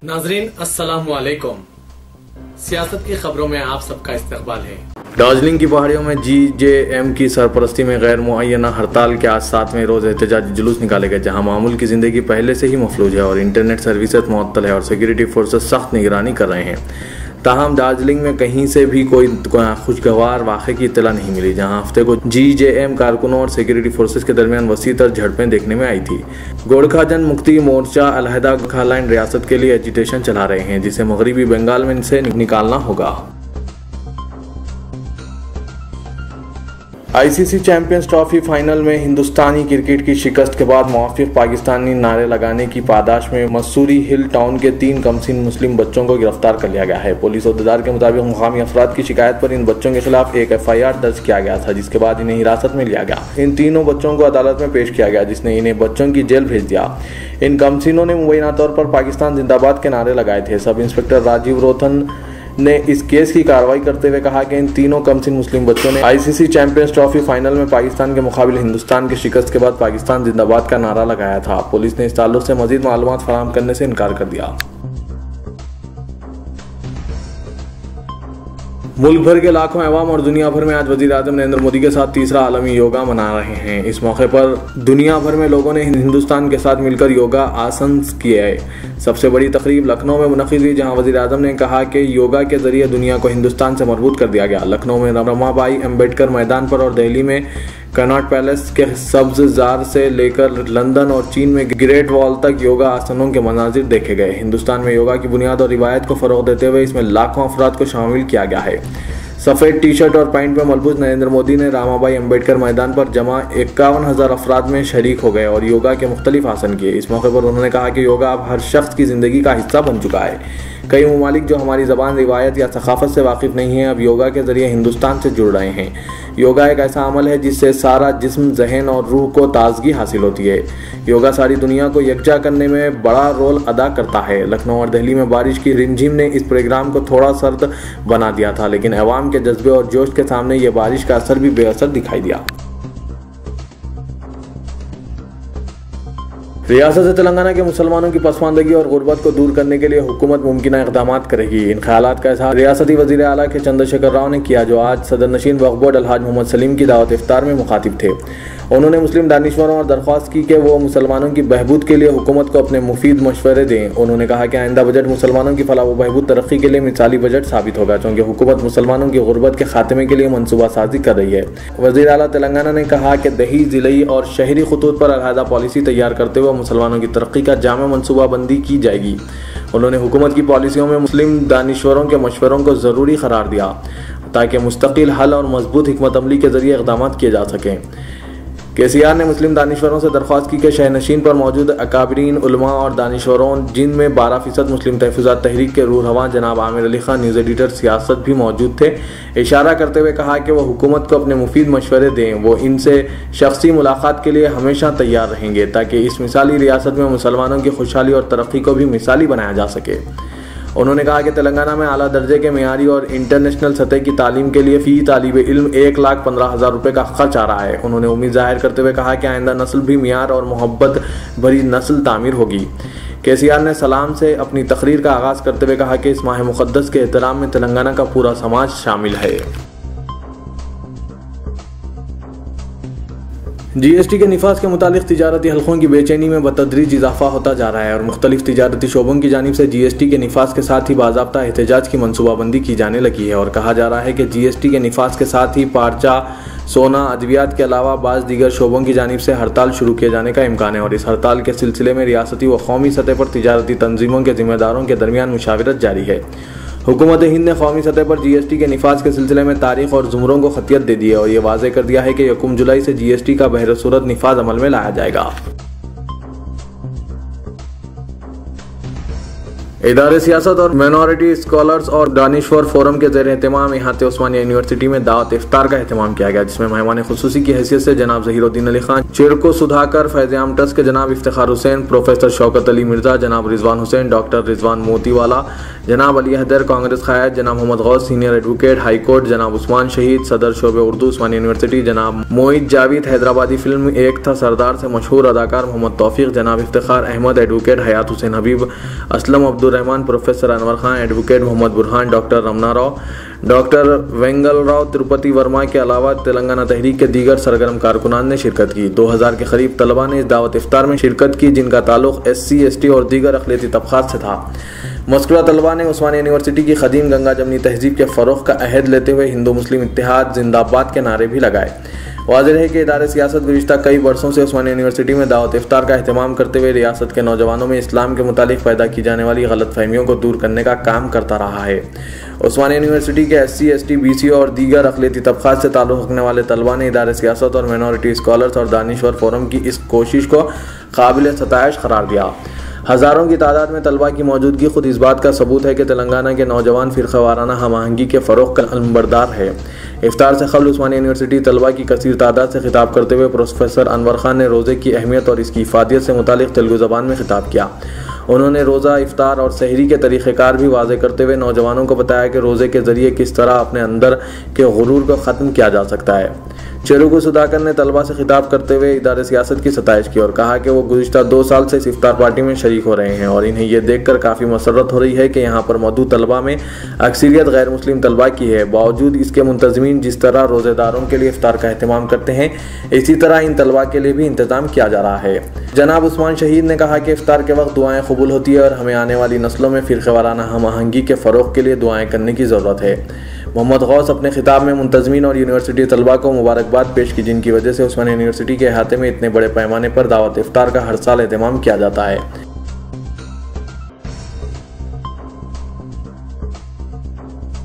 नाजरीन अस्सलाम वालेकुम। सियासत की खबरों में आप सबका इस्तकबाल है। दार्जिलिंग की पहाड़ियों में GJM की सरपरस्ती में गैर मुअय्यना हड़ताल के आज 7वें रोज एहतजाजी जुलूस निकाले गए, जहां मामूल की जिंदगी पहले से ही मफलूज है और इंटरनेट सर्विसेज मुअत्तल है और सिक्योरिटी फोर्सेस सख्त निगरानी कर रहे हैं। ताहम दार्जिलिंग में कहीं से भी कोई खुशगवार वाक़े की इत्तला नहीं मिली, जहां हफ्ते को GJM कारकुनों और सिक्योरिटी फोर्सेस के दरमियान वसी तर झड़पें देखने में आई थी। गोरखा जन मुक्ति मोर्चा अलहदा खालाइन रियासत के लिए एजिटेशन चला रहे हैं, जिसे मगरबी बंगाल में इनसे निकालना होगा। ICC चैंपियंस ट्रॉफी फाइनल में हिंदुस्तानी क्रिकेट की शिकस्त के बाद मुआफिक पाकिस्तानी नारे लगाने की पादाश में मसूरी हिल टाउन के 3 कमसिन मुस्लिम बच्चों को गिरफ्तार कर लिया गया है। पुलिस अहदेदार के मुताबिक मुकामी अफराद की शिकायत पर इन बच्चों के खिलाफ एक FIR दर्ज किया गया था, जिसके बाद इन्हें हिरासत में लिया गया। इन तीनों बच्चों को अदालत में पेश किया गया, जिसने इन्हें बच्चों की जेल भेज दिया। इन कमसिनों ने मुबैना तौर पर पाकिस्तान जिंदाबाद के नारे लगाए थे। सब इंस्पेक्टर राजीव रोथन ने इस केस की कार्रवाई करते हुए कहा कि इन तीनों कमसिन मुस्लिम बच्चों ने ICC चैंपियंस ट्रॉफी फाइनल में पाकिस्तान के मुकाबले हिंदुस्तान की शिकस्त के बाद पाकिस्तान जिंदाबाद का नारा लगाया था। पुलिस ने इस ताल्लुक से मजीद मालूमात फराहम करने से इनकार कर दिया। मुल्क भर के लाखों अवाम और दुनिया भर में आज वज़ीर आज़म नरेंद्र मोदी के साथ तीसरा आलमी योगा मना रहे हैं। इस मौके पर दुनिया भर में लोगों ने हिंदुस्तान के साथ मिलकर योगा आसन किए। सबसे बड़ी तकरीब लखनऊ में मुनक़िद हुई, जहां वज़ीर आज़म ने कहा कि योगा के जरिए दुनिया को हिंदुस्तान से मजबूत कर दिया गया। लखनऊ में रमाबाई अम्बेडकर मैदान पर और दिल्ली में कनॉट पैलेस के सब्ज़ जार से लेकर लंदन और चीन में ग्रेट वॉल तक योगा आसनों के मनाजिर देखे गए। हिंदुस्तान में योगा की बुनियाद और रिवायत को फ़रोग़ देते हुए इसमें लाखों अफराद को शामिल किया गया है। सफ़ेद टी-शर्ट और पैंट में मलबूस नरेंद्र मोदी ने रामाबाई अम्बेडकर मैदान पर जमा 51,000 अफराद में शरीक हो गए और योगा के मुख्तलिफ आसन किए। इस मौके पर उन्होंने कहा कि योगा अब हर शख्स की ज़िंदगी का हिस्सा बन चुका है। कई ममालिक जो हमारी ज़बान, रिवायत या सकाफ़त से वाकिफ़ नहीं हैं, अब योगा के ज़रिए हिंदुस्तान से जुड़ रहे हैं। योगा एक ऐसा अमल है जिससे सारा जिस्म, जहन और रूह को ताजगी हासिल होती है। योगा सारी दुनिया को यकजा करने में बड़ा रोल अदा करता है। लखनऊ और दिल्ली में बारिश की रिमझिम ने इस प्रोग्राम को थोड़ा सर्द बना दिया था, लेकिन अवाम के जज्बे और जोश के सामने ये बारिश का असर भी बेअसर दिखाई दिया। रियासत तेलंगाना के मुसलमानों की पसमानदगी और गुर्बत को दूर करने के लिए हुकूमत मुमकिन इक़दाम करेगी। इन ख्यालात का इज़हार रियासती वज़ीर आला के चंद्रशेखर राव ने किया, जो आज सदर नशीन वक्फ बोर्ड अलहाज मोहम्मद सलीम की दावत इफ्तार में मुखातिब थे। उन्होंने मुस्लिम दानिशवरों और दरख्वास्त की कि वो मुसलमानों की बहबूद के लिए हुकूमत को अपने मुफीद मशवरे दें। उन्होंने कहा कि आइंदा बजट मुसलमानों की फलाह व बहबूद तरक्की के लिए मिसाली बजट साबित होगा, क्योंकि हुकूमत मुसलमानों की गुर्बत के खात्मे के लिए मनसूबा साजी कर रही है। वज़ीर आला तेलंगाना ने कहा कि दही, ज़िलई और शहरी खतूत पर अलहदा पॉलिसी तैयार करते हुए मुसलमानों की तरक्की का जामे मनसूबाबंदी की जाएगी। उन्होंने हुकूमत की पॉलिसियों में मुस्लिम दानिशवरों के मशवरों को ज़रूरी करार दिया, ताकि मुस्तकिल हल और मजबूत हिकमत अमली के ज़रिए इक़दाम किए जा सकें। KCR ने मुस्लिम दानिशवरों से दरख्वास्त की कि शहनशीन पर मौजूद अकाबरीन उलमा और दानिशवरों, जिनमें 12% मुस्लिम तहफ़्फ़ुज़ात तहरीक के रूहरवां जनाब आमिर अली खान न्यूज़ एडिटर सियासत भी मौजूद थे, इशारा करते हुए कहा कि वह हुकूमत को अपने मुफीद मशवरे दें। वो इनसे शख्सी मुलाकात के लिए हमेशा तैयार रहेंगे, ताकि इस मिसाली रियासत में मुसलमानों की खुशहाली और तरक्की को भी मिसाली बनाया जा सके। उन्होंने कहा कि तेलंगाना में आला दर्जे के मेयारी और इंटरनेशनल सतह की तालीम के लिए फ़ी तालिब इल्म 1,15,000 रुपये का खर्च आ रहा है। उन्होंने उम्मीद जाहिर करते हुए कहा कि आइंदा नस्ल भी मियार और मोहब्बत भरी नस्ल तामीर होगी। KCR ने सलाम से अपनी तकरीर का आगाज़ करते हुए कहा कि इस माह मुक़द्दस के एहतराम में तेलंगाना का पूरा समाज शामिल है। GST के निफाज के मुतालिक तिजारती हल्कों की बेचैनी में बतदरीज इजाफा होता जा रहा है और मुख्तलिफ तिजारती शोबों की जानिब से GST के निफाज के साथ ही बाज़ाब्ता एहतजाज की मनसूबाबंदी की जाने लगी है और कहा जा रहा है कि GST के निफाज के साथ ही पार्चा, सोना, अद्वियात के अलावा बाज़ दीगर शोबों की जानिब से हड़ताल शुरू किए जाने का इम्कान है और इस हड़ताल के सिलसिले में रियासती व कौमी सतह पर तिजारती तंजीमों के ज़िम्मेदारों के दरमियान मुशावरत जारी है। हुकूमत हिंद ने कौमी सतह पर GST के निफाज के सिलसिले में तारीख और ज़ुमरों को खतियत दे दी है और ये वाज़ेह कर दिया है कि 1 जुलाई से GST का बहरसूरत निफाज अमल में लाया जाएगा। इदारे सियासत और माइनॉरिटी स्कॉलर्स और दानिशवर फोरम के ज़ेर एहतमाम इहाते उस्मानिया यूनिवर्सिटी में दावत इफ्तार का एहतमाम किया गया, जिसमें मेहमान खुसूसी की हैसियत से जनाब ज़हीरुद्दीन अली खान, चिरको सुधाकर, फैज़-ए-आम ट्रस्ट के जनाब इफ्तिखार हुसैन, प्रोफेसर शौकत अली मिर्जा, जनाब रिजवान हुसैन, डॉक्टर रिजवान मोतीवाला, जनाब अली हैदर, कांग्रेस क़ायद जनाब Mohammed Ghaus, senior advocate high court जनाब उस्मान शहीद, सदर शोबे उर्दू उस्मानिया यूनिवर्सिटी जनाब मोइद जावेद, हैदराबादी फिल्म एक था सरदार से मशहूर अदाकार मोहम्मद तौफीक, जनाब Iftikhar Ahmed, advocate Hayat Hussain Habib, Aslam Abdul Rahman, professor Anwar Khan, advocate Mohammad Burhan, doctor Ramana Rao, doctor Vengal Rao, Tirupati Varma के अलावा तेलंगाना तहरीक के दीगर सरगर्म कारकुनान ने शिरकत की। 2000 के करीब तलबा ने इस दावत इफ्तार में शिरकत की, जिनका ताल्लुक SC, ST और दीगर अक़लियती तबक़ात से था। मज़कूरा तलबा ने उस्मानिया यूनिवर्सिटी की क़दीम गंगा जमनी तहज़ीब के फ़रोग़ का अहद लेते हुए हिंदू मुस्लिम इत्तेहाद जिंदाबाद के नारे भी लगाए। वाज़ेह है कि इदारे सियासत गुज़िश्ता कई बरसों से उस्मानिया यूनिवर्सिटी में दावत इफ्तार का अहतमाम करते हुए रियासत के नौजवानों में इस्लाम के मुतालिक पैदा की जाने वाली गलतफहमियों को दूर करने का काम करता रहा है। उस्मानिया यूनिवर्सिटी के SC, ST, BC और दीगर अक़लियती तबक़ात से ताल्लुक़ रखने वाले तलबा ने इदारे सियासत और माइनॉरिटी स्कॉलर्स और दानिश्वर फोरम की इस कोशिश को काबिल सताइश करार दिया। हज़ारों की तादाद में तलबा की मौजूदगी खुद इस बात का सबूत है कि तेलंगाना के नौजवान फ़िरक़ावाराना हम आहंगी के फ़रोग़ का अलंबरदार है। इफ्तार से क़ब्ल उस्मानिया यूनिवर्सिटी तलबा की कसीर तादाद से खिताब करते हुए प्रोफेसर अनवर खान ने रोज़े की अहमियत और इसकी इफ़ादियत से मुतालिक तेलुगु ज़बान में खिताब किया। उन्होंने रोज़ा, इफ्तार और सहरी के तरीक़ेकार भी वाज़ेह करते हुए नौजवानों को बताया कि रोज़े के ज़रिए किस तरह अपने अंदर के गुरूर को ख़त्म किया जा सकता है। चेरुगु सुधाकर ने तलबा से खिताब करते हुए इदारे सियासत की सताइश की और कहा कि वो गुज़िश्ता 2 साल से इस इफ्तार पार्टी में शरीक हो रहे हैं और इन्हें ये देखकर काफ़ी मसरत हो रही है कि यहाँ पर मौजूद तलबा में अक्सरियत गैर मुस्लिम तलबा की है। बावजूद इसके मुंतज़मीन जिस तरह रोज़ेदारों के लिए इफ्तार का अहतमाम करते हैं, इसी तरह इन तलबा के लिए भी इंतज़ाम किया जा रहा है। जनाब उस्मान शहीद ने कहा कि इफ्तार के वक्त दुआएँ कबूल होती है और हमें आने वाली नस्लों में फ़िरक़ावाराना हम आहंगी के फ़रोग़ के लिए दुआएँ करने की ज़रूरत है। मोहम्मद गौस अपने खिताब में मुंतज़मीन और यूनिवर्सिटी तलबा को मुबारकबाद पेश की, जिनकी वजह से उस्मानिया यूनिवर्सिटी के अहाते में इतने बड़े पैमाने पर दावत इफ्तार का हर साल एहतमाम किया जाता है।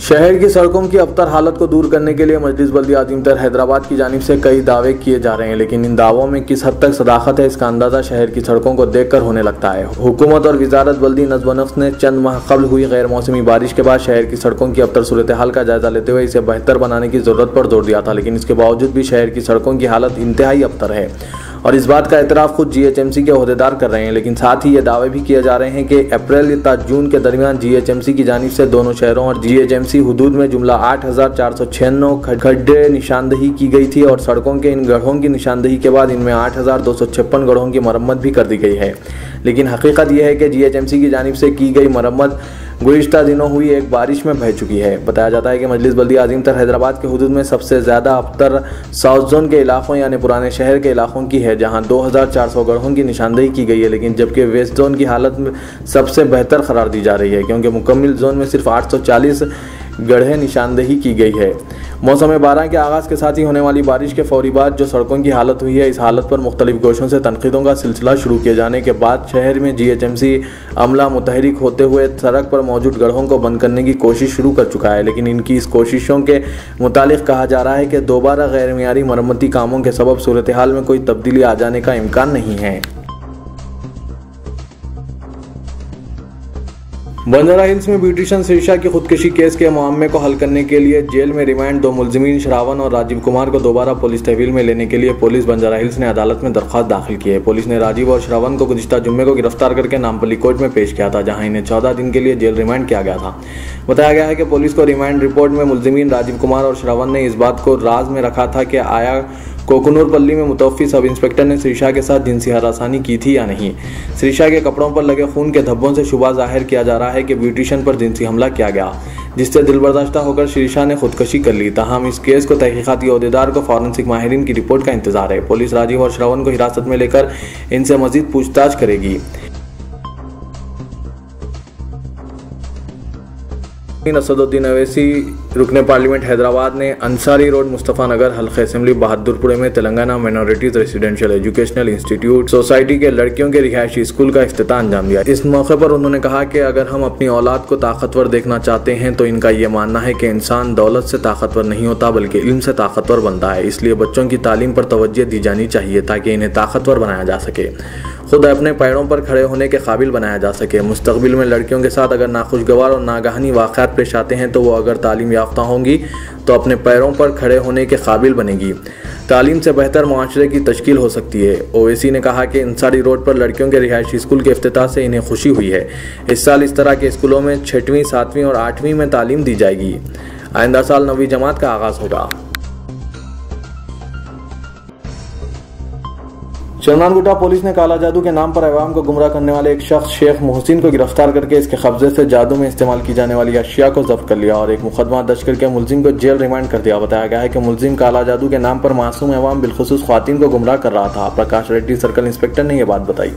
शहर की सड़कों की अबतर हालत को दूर करने के लिए मजलिस बल्दिया अज़ीमतर हैदराबाद की जानिब से कई दावे किए जा रहे हैं, लेकिन इन दावों में किस हद तक सदाकत है इसका अंदाज़ा शहर की सड़कों को देखकर होने लगता है। हुकूमत और वजारत बल्दी नज़्म व नक्श ने चंद माह कबल हुई गैर मौसमी बारिश के बाद शहर की सड़कों की अबतर सूरत हाल का जायजा लेते हुए इसे बेहतर बनाने की ज़रूरत पर जोर दिया था, लेकिन इसके बावजूद भी शहर की सड़कों की हालत इंतहाई अबतर है और इस बात का एतराफ़ खुद GHMC के ओहदेदार कर रहे हैं। लेकिन साथ ही ये दावे भी किए जा रहे हैं कि अप्रैल या जून के दरमियान GHMC की जानिब से दोनों शहरों और GHMC हुदूद में जुमला 8496 गड्ढे निशानदही की गई थी और सड़कों के इन गड्ढों की निशानदही के बाद इनमें 8256 गड्ढों की मरम्मत भी कर दी गई है। लेकिन हकीकत यह है कि GHMC की जानिब से की गई मरम्मत गुज़िश्ता दिनों हुई एक बारिश में बह चुकी है। बताया जाता है कि मजलिस बल्दिया अज़ीमतर हैदराबाद के हुदूद में सबसे ज़्यादा अबतर साउथ जोन के इलाकों यानी पुराने शहर के इलाकों की है, जहां 2400 गड्ढों की निशानदेही की गई है, लेकिन जबकि वेस्ट जोन की हालत में सबसे बेहतर करार दी जा रही है, क्योंकि मुकम्मिल जोन में सिर्फ 840 गड्ढे निशानदेही की गई है। मौसम बारह के आगाज़ के साथ ही होने वाली बारिश के फौरी बाद जो सड़कों की हालत हुई है, इस हालत पर मुख्तलिफ गोशों से तनकीदों का सिलसिला शुरू किए जाने के बाद शहर में GHMC अमला मुतहरिक होते हुए सड़क पर मौजूद गड्ढों को बंद करने की कोशिश शुरू कर चुका है। लेकिन इनकी इस कोशिशों के मुतालिक कहा जा रहा है कि दोबारा गैर मियारी मरम्मती कामों के सबब सूरत हाल में कोई तब्दीली आ जाने का इम्कान नहीं है। बंजारा हिल्स में ब्यूटिशियन श्रीषा की खुदकुशी केस के मामले को हल करने के लिए जेल में रिमांड 2 मुलजिमीन श्रावण और राजीव कुमार को दोबारा पुलिस तहवील में लेने के लिए पुलिस बंजारा हिल्स ने अदालत में दरख्वास्त दाखिल की है। पुलिस ने राजीव और श्रावण को गुज़िश्ता जुम्मे को गिरफ्तार करके नामपल्ली कोर्ट में पेश किया था, जहां इन्हें 14 दिन के लिए जेल रिमांड किया गया था। बताया गया है कि पुलिस को रिमांड रिपोर्ट में मुलजिमीन राजीव कुमार और श्रावण ने इस बात को राज में रखा था कि आया कोकनूर पल्ली में मुतवफ़ी सब इंस्पेक्टर ने श्रीषा के साथ जिनसी हरासानी की थी या नहीं। श्रीषा के कपड़ों पर लगे खून के धब्बों से शुबा जाहिर किया जा रहा है कि ब्यूटिशियन पर जिनसी हमला किया गया, जिससे दिलबर्दाश्ता होकर श्रीषा ने खुदकुशी कर ली। ताहम इस केस को तहकीकाती ओहदेदार को फॉरेंसिक माहिरीन की रिपोर्ट का इंतजार है। पुलिस राजीव और श्रवण को हिरासत में लेकर इनसे मजीद पूछताछ करेगी। असदुद्दीन अवैसी रुकने पार्लियामेंट हैदराबाद ने अंसारी रोड मुस्तफ़ा नगर हल्के असेंबली बहादुरपुर में Telangana minorities residential educational institute society के लड़कियों के रिहायशी स्कूल का इफ्तिताह अंजाम दिया। इस मौके पर उन्होंने कहा कि अगर हम अपनी औलाद को ताकतवर देखना चाहते हैं तो इनका ये मानना है कि इंसान दौलत से ताकतवर नहीं होता बल्कि इल्म से ताकतवर बनता है। इसलिए बच्चों की तालीम पर तवज्जो दी जानी चाहिए ताकि इन्हें ताकतवर बनाया जा सके, खुद अपने पैरों पर खड़े होने के काबिल बनाया जा सके। मुस्तकबिल में लड़कियों के साथ अगर नाखुशगवार और नागहानी वाक़यात पेश आते हैं तो वो अगर तालीम याफ्ता होंगी तो अपने पैरों पर खड़े होने के काबिल बनेगी। तालीम से बेहतर मुआशरे की तश्कील हो सकती है। ओवैसी ने कहा कि अंसारी रोड पर लड़कियों के रिहायशी स्कूल के इफ्तिताह से इन्हें खुशी हुई है। इस साल इस तरह के स्कूलों में 6वीं, 7वीं और 8वीं में तालीम दी जाएगी। आइंदा साल 9वीं जमात का आगाज़ होगा। चंद्रानगुटा पुलिस ने काला जादू के नाम पर अवाम को गुमराह करने वाले एक शख्स शेख मोहसिन को गिरफ्तार करके इसके कब्जे से जादू में इस्तेमाल की जाने वाली अशिया को जब्त कर लिया और एक मुकदमा दर्ज करके मुलजिम को जेल रिमांड कर दिया। बताया गया है कि मुलजिम काला जादू के नाम पर मासूम अवाम बिलखुसूस ख्वातीन को गुमराह कर रहा था। प्रकाश रेड्डी सर्कल इंस्पेक्टर ने यह बात बताई।